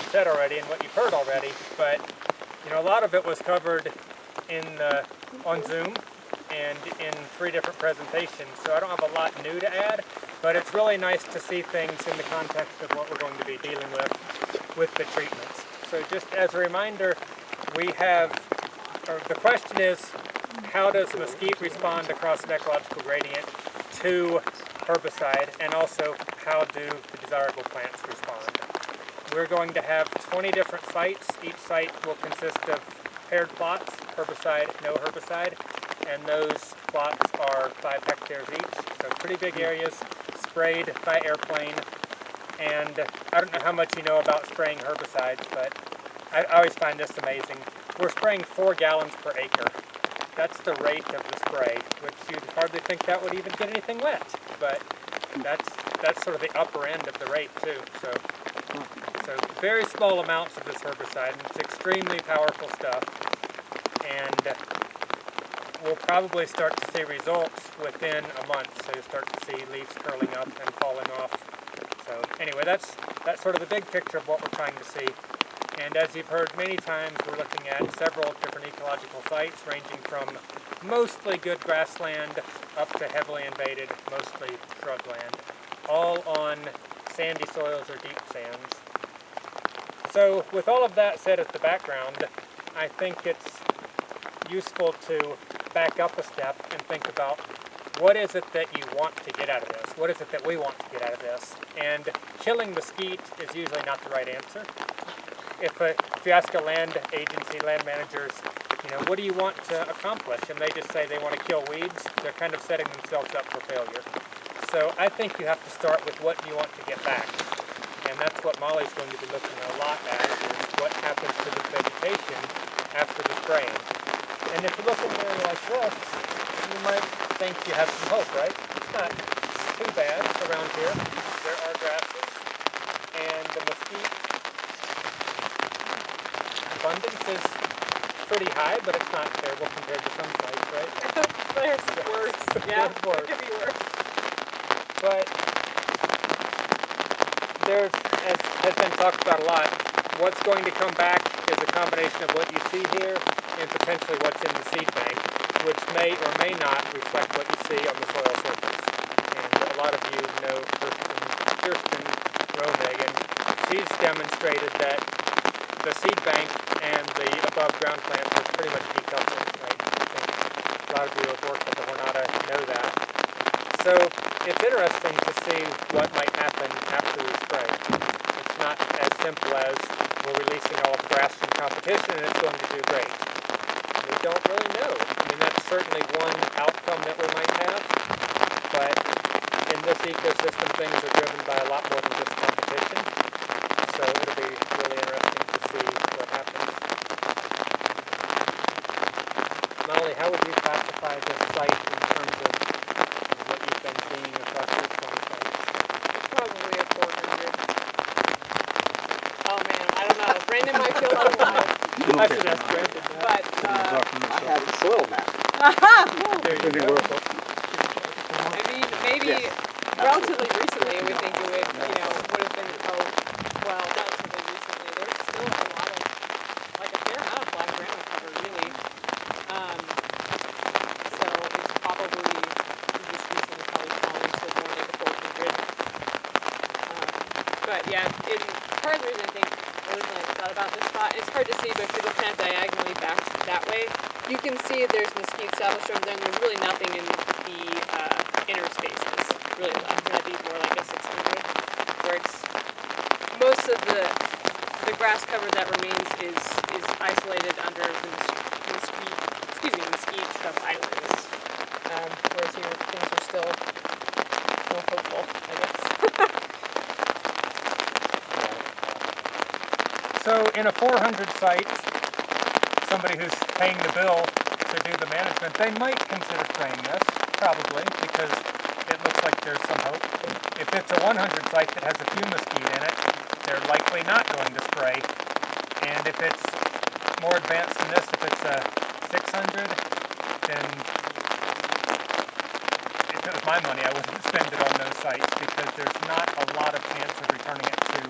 said already and what you've heard already, but you know, a lot of it was covered on Zoom and in 3 different presentations, so I don't have a lot new to add, but it's really nice to see things in the context of what we're going to be dealing with the treatments. So just as a reminder, the question is, how does mesquite respond across an ecological gradient to herbicide, and also how do the desirable plants respond? We're going to have 20 different sites. Each site will consist of paired plots, herbicide, no herbicide, and those plots are 5 hectares each, so pretty big areas, sprayed by airplane. And I don't know how much you know about spraying herbicides, but I always find this amazing. We're spraying 4 gallons per acre. That's the rate of the spray, which you'd hardly think that would even get anything wet, but that's sort of the upper end of the rate too. So very small amounts of this herbicide, and it's extremely powerful stuff, and we'll probably start to see results within a month. So you'll start to see leaves curling up and falling off. So anyway, that's sort of the big picture of what we're trying to see. And as you've heard many times, we're looking at several different ecological sites, ranging from mostly good grassland up to heavily invaded, mostly shrubland, all on sandy soils or deep sands. So with all of that said as the background, I think it's useful to back up a step and think about what is it that you want to get out of this? What is it that we want to get out of this? And killing mesquite is usually not the right answer. If you ask a land agency, land managers, you know, what do you want to accomplish? And they just say they want to kill weeds, they're kind of setting themselves up for failure. So I think you have to start with what you want to get back. And that's what Molly's going to be looking a lot at, is what happens to the vegetation after the spraying. And if you look at an area like this, you might think you have some hope, right? It's not too bad around here. There are grasses, and the mesquite abundance is pretty high, but it's not terrible compared to some sites, right? There's worse. Yeah, There's worse. it could be worse. But there's, as has been talked about a lot, what's going to come back is a combination of what you see here and potentially what's in the seed bank, which may or may not reflect what you see on the soil surface. And a lot of you know Kirsten Romig, and she's demonstrated that the seed bank and the above ground plants are pretty much decoupled, right? I think a lot of you who have worked with the Jornada know that. So it's interesting to see what might happen after we spray. It's not as simple as we're releasing all of the grass from competition and it's going to do great. We don't really know. I mean, that's certainly one outcome that we might have, but in this ecosystem, things are driven by a lot more than just competition. So it'll be really interesting to see what happens. Molly, how would you classify this site in terms of what you've been seeing across your 20 sites? Probably a 400. Oh man, I don't know. Brandon might feel otherwise. I should ask Brandon that. But, I have the soil map. There you go. I mean, maybe relatively recently we think it would, would have been, relatively recently. There's still a lot of, like a fair amount of black ground cover, really. So it's probably, just recently falling to more like a 400. But yeah, part of the reason I think originally I thought about this spot, it's hard to see, but if you're looking at diagonally back that way, you can see there's mesquite established over there, and there's really nothing in the inner spaces really left. That'd be more like a 600, where it's most of the grass cover that remains is isolated under the mesquite shrub islands. Whereas here things are still hopeful, I guess. So in a 400 site, somebody who's paying the bill to do the management, they might consider spraying this, probably, because it looks like there's some hope. If it's a 100 site that has a few mesquite in it, they're likely not going to spray. And if it's more advanced than this, if it's a 600, then if it was my money, I wouldn't spend it on those sites, because there's not a lot of chance of returning it to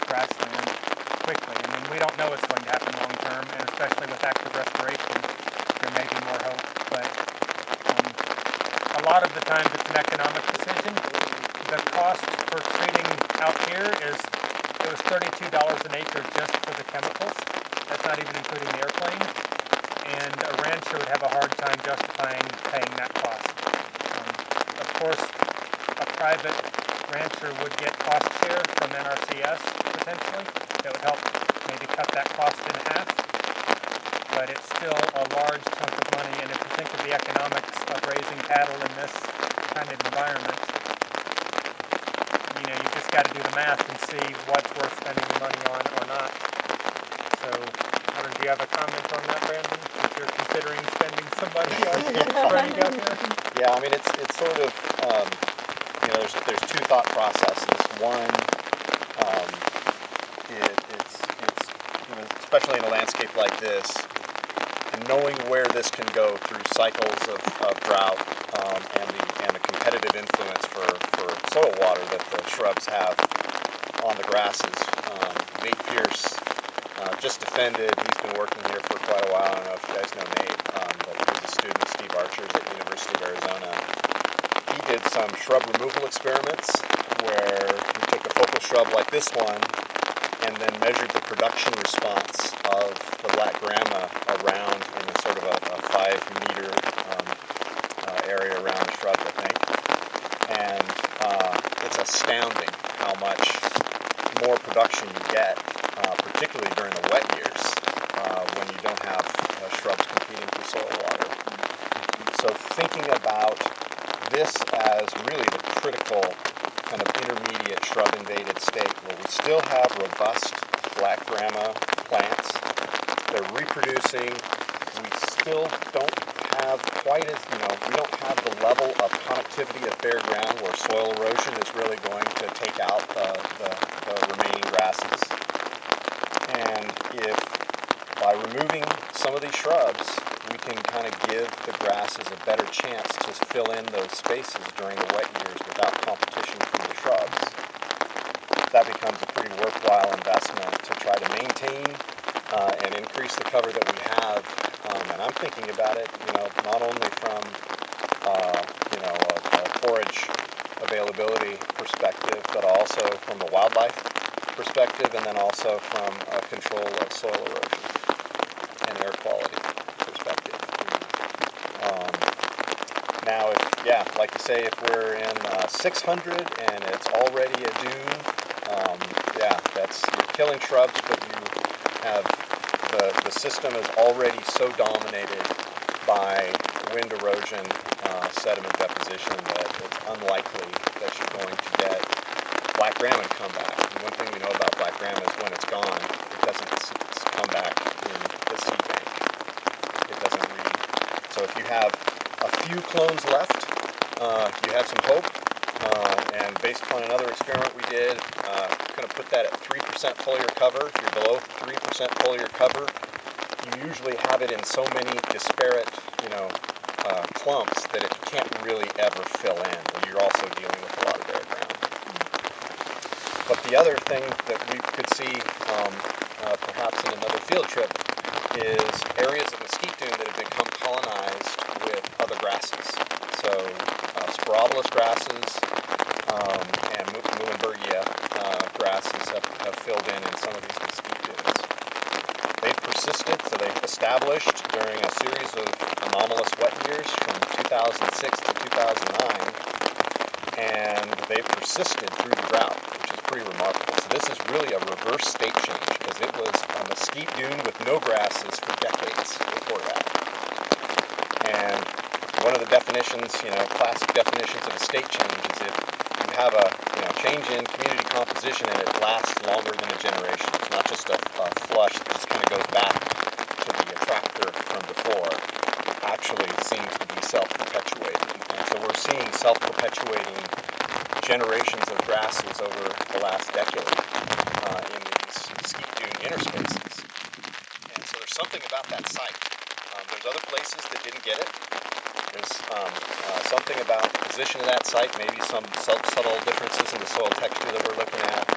grassland. quickly. I mean, we don't know what's going to happen long term, and especially with active restoration, there may be more hope. But a lot of the times it's an economic decision. The cost for treating out here it was $32 an acre just for the chemicals. That's not even including the airplane. And a rancher would have a hard time justifying paying that cost. Of course, a private rancher would get cost share from NRCS potentially. That would help maybe cut that cost in half. But it's still a large chunk of money, and if you think of the economics of raising cattle in this kind of environment, you just got to do the math and see what's worth spending the money on or not. So, do you have a comment on that, Brandon? If you're considering spending some money on running out here? Yeah, I mean it's sort of there's two thought processes. One, it's especially in a landscape like this, knowing where this can go through cycles of drought and the competitive influence for soil water that the shrubs have on the grasses. Nate Pierce just defended. He's been working here for quite a while. I don't know if you guys know Nate, but he was a student of Steve Archer's at the University of Arizona. He did some shrub removal experiments where he took a focal shrub like this one and then measured the production response of the black grama around in a sort of a 5-meter area around the shrub, I think. And it's astounding how much more production you get, particularly during the wet years when you don't have shrubs competing for soil water. So thinking about this as really the critical kind of intermediate shrub-invaded state where we still have robust black grama plants. They're reproducing. We still don't have quite as, we don't have the level of connectivity of bare ground where soil erosion is really going to take out the remaining grasses. And if by removing some of these shrubs, we can kind of give the grasses a better chance to fill in those spaces during the wet years without competition from the shrubs, that becomes a pretty worthwhile investment to try to maintain and increase the cover that we have. And I'm thinking about it, not only from a forage availability perspective, but also from a wildlife perspective, and then also from a control of soil erosion and air quality perspective. Now, like you say, if we're in 600 and it's already a dune, you're killing shrubs, but you have the system is already so dominated by wind erosion, sediment deposition that it's unlikely that you're going to get black grama to come back. And one thing we know about black grama is when it's gone, it doesn't come back in the seed bank. It doesn't read. So if you have a few clones left, you have some hope. And based upon another experiment we did, kind of put that at 3% foliar cover. If you're below 3% foliar cover, you usually have it in so many disparate, clumps that it can't really ever fill in when you're also dealing with a lot of bare ground. But the other thing that we could see, perhaps in another field trip, is areas of mesquite dune that have become colonized with other grasses. So sporobolus grasses and Muhlenbergia grasses have filled in some of these mesquite dunes. They've persisted, so they've established during a series of anomalous wet years from 2006 to 2009, and they've persisted through the drought, which is pretty remarkable. So this is really a reverse state change, because it was a mesquite dune with no grasses for decades before that. And one of the definitions, classic definitions of a state change is if you have a change in community composition and it lasts longer than a generation. It's not just a flush that just kind of goes back to the attractor from before. It actually seems to be self-perpetuating. And so we're seeing self-perpetuating generations of grasses over the last decade in these mesquite dune interspaces. And so there's something about that site. There's other places that didn't get it. There's something about the position of that site, maybe some subtle differences in the soil texture that we're looking at.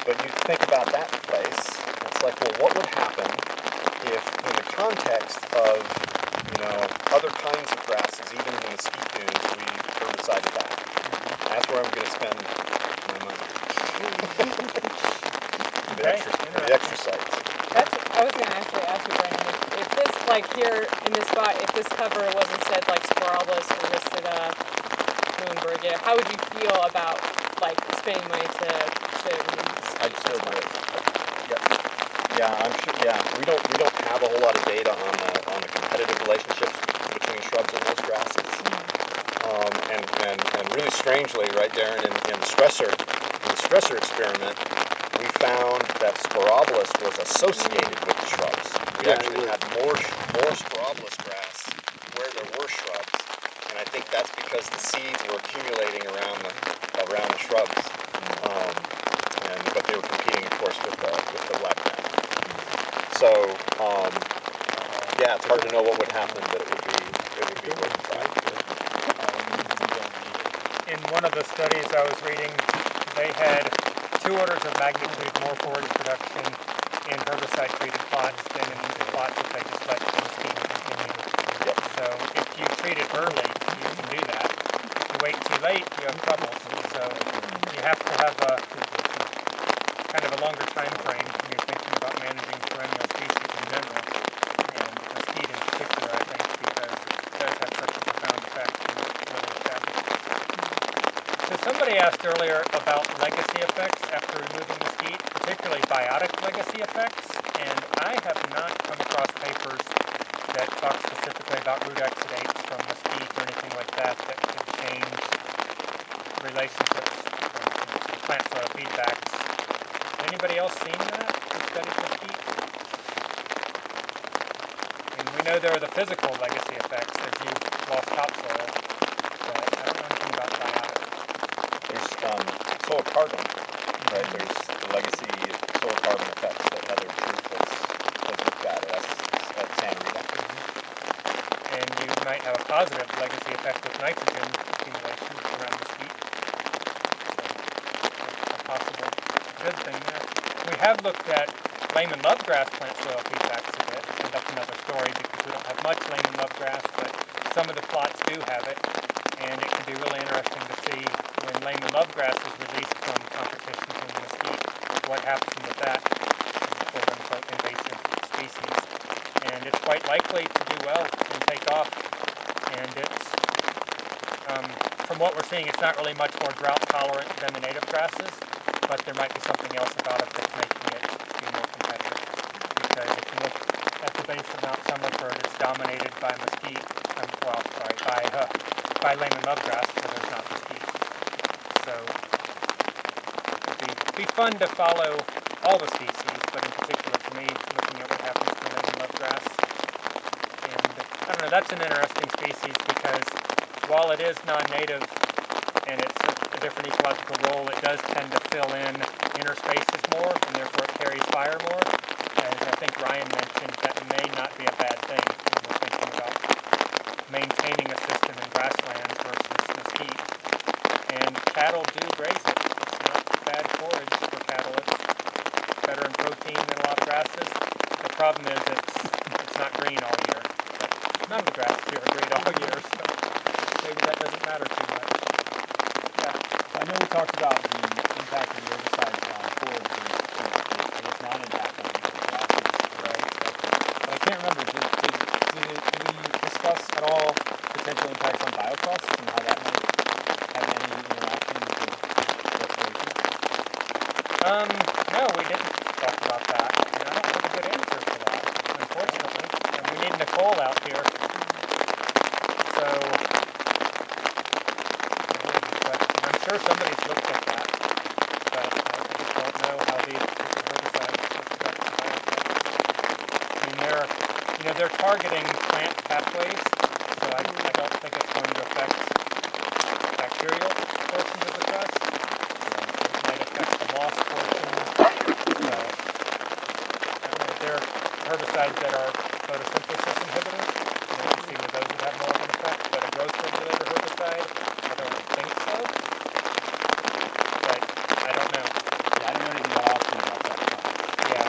But you think about that place, it's like, well, what would happen if, in the context of, other kinds of grasses, even in the mesquite dunes, we herbicided that? That's where I'm going to spend my money. the extra sites. I was going to actually ask you, Brandon, if this, like here in this spot, if this cover wasn't said like Sporoblis or listed Moonberg, how would you feel about like spending money to I'd still do it. Yeah, I'm sure. Yeah, we don't have a whole lot of data on the competitive relationships between shrubs and most grasses. And really strangely, right, Darren, in the stressor experiment, we found that Sporoblis was associated with the shrubs. We actually had more Sporoblis grass where there were shrubs, and I think that's because the seeds were accumulating around the shrubs. But they were competing, of course, with the black gnat. So, it's hard to know what would happen, but it would be worth a try. In one of the studies I was reading, they had 2 orders of magnitude more forage production in herbicide-treated plots than in plots that they just let the mesquite continue. Yep. So if you treat it early, you can do that. If you wait too late, you have trouble. So you have to have a kind of a longer time frame when you're thinking about managing perennial species in general, and mesquite in particular, I think, because it does have such a profound effect in early establishment. So somebody asked earlier about legacy effects after removing mesquite, particularly biotic legacy effects, and I have not come across papers that talk specifically about root exudates from mesquite or anything like that that could change relationships and plant soil feedbacks. Anybody else seen that who studied mesquite? And we know there are the physical legacy effects as you've lost topsoil, but I don't know anything about biotic. There's soil carbon, right? There's the legacy soil carbon effects that Heather Truth has looked at at Santa Rita. And you might have a positive legacy effect with nitrogen accumulation around mesquite. So a possible good thing there. We have looked at Lehman lovegrass plant soil feedbacks a bit, and that's another story because we don't have much Lehman lovegrass, but some of the plots do have it, and it can be really interesting to see when Lehman lovegrass is released from competitions in mesquite, what happens with that quote-unquote invasive species. And it's quite likely to do well and take off, and it's from what we're seeing, it's not really much more drought tolerant than the native grasses, but there might be something else about it that's making it be more competitive. Because if you look at the base of Mount Summerford, it's dominated by mesquite, by Lehman lovegrass, where there's not mesquite. So it'd be fun to follow all the species, but in particular for me, looking at what happens to Lehman lovegrass. And I don't know, that's an interesting species because while it is non-native and it's a different ecological role, it does tend to fill in inner spaces more, and therefore it carries fire more. As I think Ryan mentioned, that may not be a bad thing when we're thinking about maintaining a system in grasslands versus mesquite. And cattle do graze it. It's not bad forage for cattle. It's better in protein than a lot of grasses. The problem is it's not green all year. But none of the grasses here are green all year, so maybe that doesn't matter too much. I know we talked about the impact of the herbicides on forage and its non-impact on grasses, right? But I can't remember, did we discuss at all potential impacts on biocrusts and how that might have any interaction with restoration? No, we didn't talk about that, and I don't have a good answer for that, unfortunately. And we need Nicole out here. So I'm sure somebody's looked at that, but I just don't know how these particular herbicides affect the biocrusts. I mean, they're targeting plant pathways, so I don't think it's going to affect bacterial portions of the crust. It might affect the moss portion. I don't know, there are herbicides that are photosynthesis inhibitors. You can see where those would have more of an effect, but a growth regulator herbicide, I don't think so. But I don't know. Yeah, I don't know anything about that. Yeah.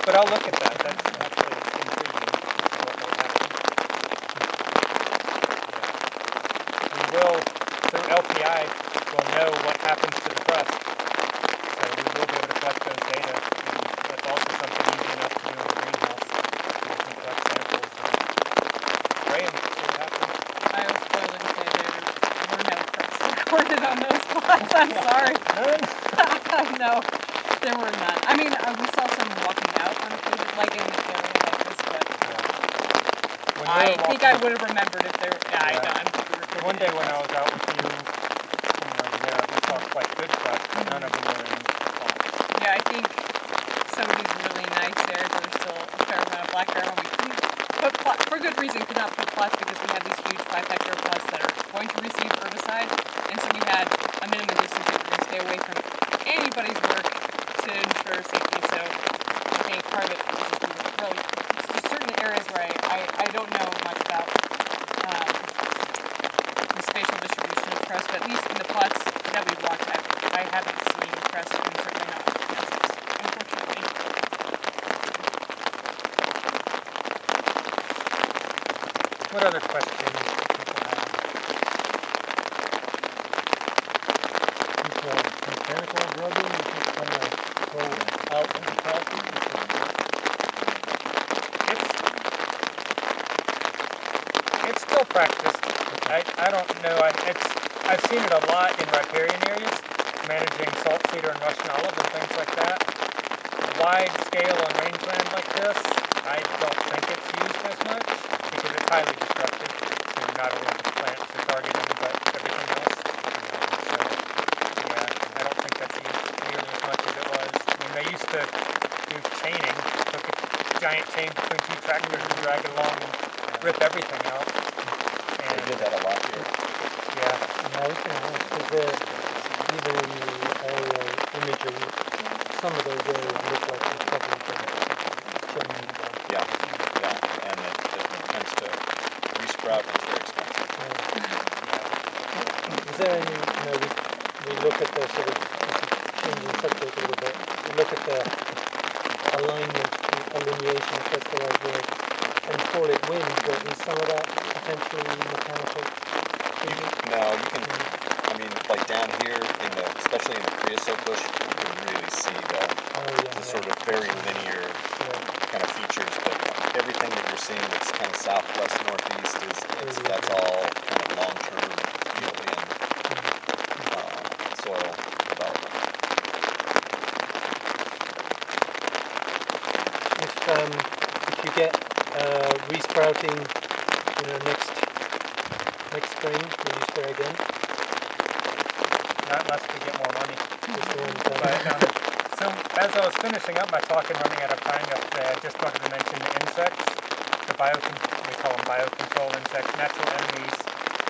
But I'll look at that. That's actually intriguing to see what will happen. We will, through LTI, we'll know what happens to the crust. So we will be able to collect those data. And that's also something easy enough to do in the greenhouse. We can collect samples and spray them, see what happens. I was told and say there were no crusts recorded on those plots. I'm sorry. None? No, there were none. I mean, we saw some walking out on occasion, like in the area like this, but When we I were think I would have remembered if there were. Yeah, I Yeah. know. I'm sure we The one day when I was out with you, yeah, we saw quite good crust, but none of them were in plots. Yeah, I think some of these really nice areas there were still a fair amount of black arrow. We couldn't put plots, for good reason, could not put plots because we have these huge 5-hectare plots that are going to receive herbicide, and so we had a minimum distance that we're going to stay away from anybody's work to ensure safety. So I think part of it is just really just certain areas where I don't know much about the spatial distribution of crust, but at least in the plots that we've walked, I haven't seen crust, and certainly not pests, unfortunately. What other questions do people have? Mechanical rubbing, you keep kind of go out and practice. It's still practiced. I don't know. I've seen it a lot in riparian areas, managing salt cedar and Russian olive and things like that. Wide scale on rangeland like this, I don't think it's used as much because it's highly destructive. So you're not only the plants you're targeting, but everything else. So yeah, I don't think that's used nearly as much as it was. When they used to do chaining, took a giant chain between two tractors and drag it along and rip everything out. They And did that a lot here. yeah, Now we can ask, because even in the aerial imaging, some of those areas look like they're covered in chain. Yeah, and it tends to resprout and it's very expensive. Is there any, we look at the sort of, changing subject a little bit, we look at the alignment, alineation, if that's the right word, and call it wind, but is some of that potentially mechanical? No, you can, I mean, like down here, especially in the creosote bush, you can really see the sort of very linear kind of features, but everything that you're seeing that's kind of southwest, northeast, that's all kind of long-term alien soil development. If you get resprouting, next spring, will you spray again? not unless we get more money. Just the one time? But, so as I was finishing up my talk and running out of time yesterday, I just wanted to mention the insects, we call them biocontrol insects, natural enemies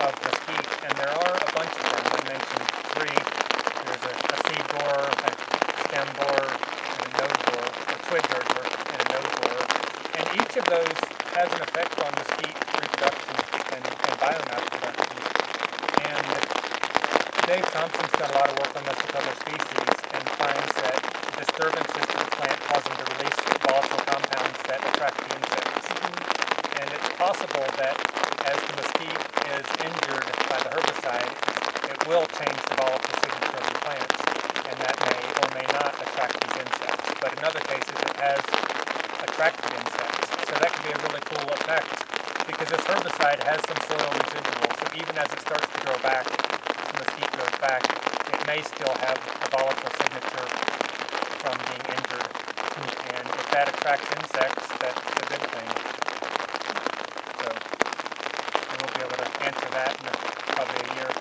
of mesquite, and there are a bunch of them. I mentioned 3. There's a seed borer, a stem borer, and a node borer, a twig girdler, and a node borer. And each of those has an effect on mesquite reproduction and biomass production. And Dave Thompson's done a lot of work on this with other species and finds that disturbances to the plant cause them to release volatile compounds that attract the insects. And it's possible that as the mesquite is injured by the herbicide, it will change the volatile signature of the plants, and that may or may not attract these insects. But in other cases, it has attracted insects. So that could be a really cool effect, because this herbicide has some soil residual, so even as it starts to grow back, the mesquite grows back, it may still have a volatile signature from being injured. And if that attracts insects, that's a good thing. So we'll be able to answer that in probably a year or